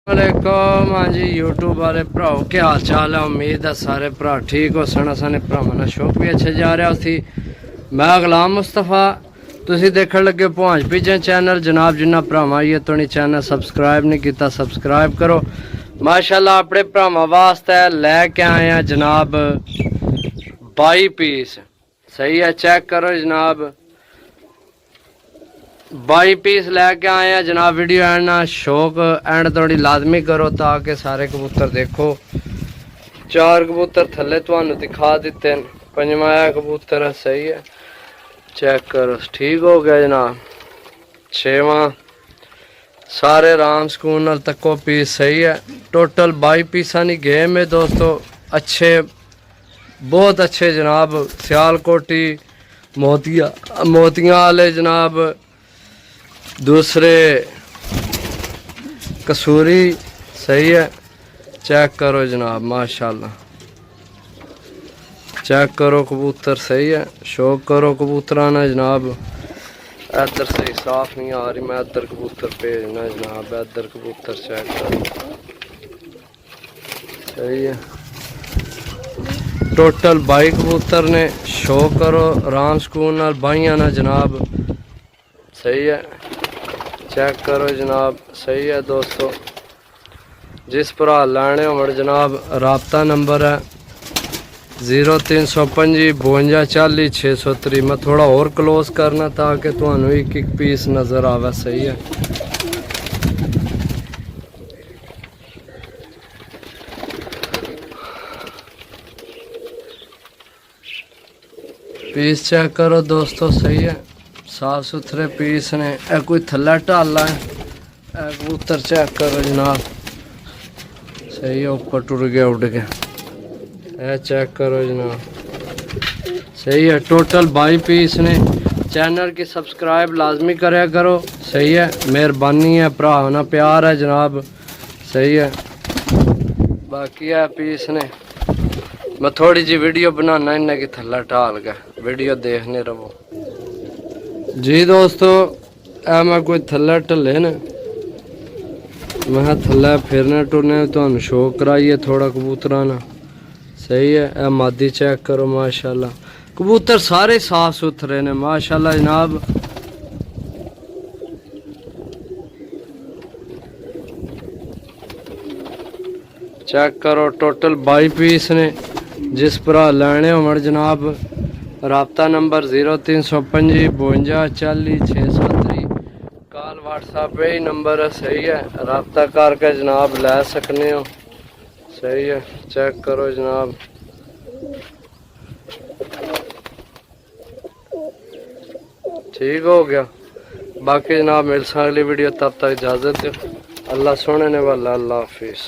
वालेकुम। हाँ जी यूट्यूब वाले भराओ क्या हाल चाल है। उम्मीद है सारे भरा ठीक हो सन। साने भरावां शौक भी अच्छे जा रहा सी। मैं गुलाम मुस्तफा तुसी देखने लगे पहुँच पिजन चैनल। जनाब जिन्ना भरावां ये तो नहीं चैनल सबसक्राइब नहीं किया सबसक्राइब करो। माशाल्लाह अपने भरावां वास्ते लैके आए हैं जनाब 22 पीस। सही है चेक करो जनाब 22 पीस लैके आए हैं जनाब। वीडियो एंड ना शौक एंड थोड़ी लाजमी करो ताकि सारे कबूतर देखो। 4 कबूतर थले तुहानू दिखा दिते हैं। पंजवा कबूतर है सही है चेक करो ठीक हो गया जनाब। 6वां सारे राम सुकून नाल तको पीस सही है। टोटल 22 पीसा की गेम है दोस्तों। अच्छे बहुत अच्छे जनाब। सियालकोटी मोतियां वाले जनाब दूसरे कसूरी सही है चेक करो जनाब। माशाल्लाह चेक करो कबूतर सही है। शौक करो कबूतरा ना जनाब। इधर सही साफ नहीं आ रही मैं इधर कबूतर भेजना जनाब। इधर कबूतर चेक करो सही है। टोटल 22 कबूतर ने। शौक करो आराम सुकून नाल बाइयां ना जनाब सही है चेक करो जनाब सही है दोस्तों। जिस भरा लैने हो जनाब राबता नंबर है 0325 52 40 603। मैं थोड़ा और क्लोज करना ताकि तुहानू एक एक पीस नज़र आवे सही है। पीस चेक करो दोस्तों सही है साफ सुथरे पीस ने। कोई थल्ला ढाला है कबूतर चेक करो जनाब सही है। ऊपर टुर गया उड़ गया चेक करो जनाब सही है। टोटल 22 पीस ने। चैनल की सब्सक्राइब लाजमी कराया करो सही है। मेहरबानी है भरा ना प्यार है जनाब सही है। बाकी है पीस ने। मैं थोड़ी जी वीडियो बनाना इन्हें की थल्ला ढाल गया वीडियो देखने रहो जी दोस्तों। मैं कोई थल्ला ढले न मैं थल्ला फिरने टुरने तो शौक कराइए थोड़ा कबूतरा ना सही है। मादी चेक करो माशाल्लाह कबूतर सारे साफ सुथरे ने माशाल्लाह जनाब। चेक करो टोटल 22 पीस ने। जिस पर लैने हो जनाब राबता नंबर 0325 52 40 603। कॉल व्हाट्सएप यही नंबर है सही है। राबता करके जनाब लै सकने हो सही है चेक करो जनाब। ठीक हो गया। बाकी जनाब मिल अगली वीडियो तब तक इजाज़त दो। अल्लाह सोने ने वाला अल्लाह हाफिज़।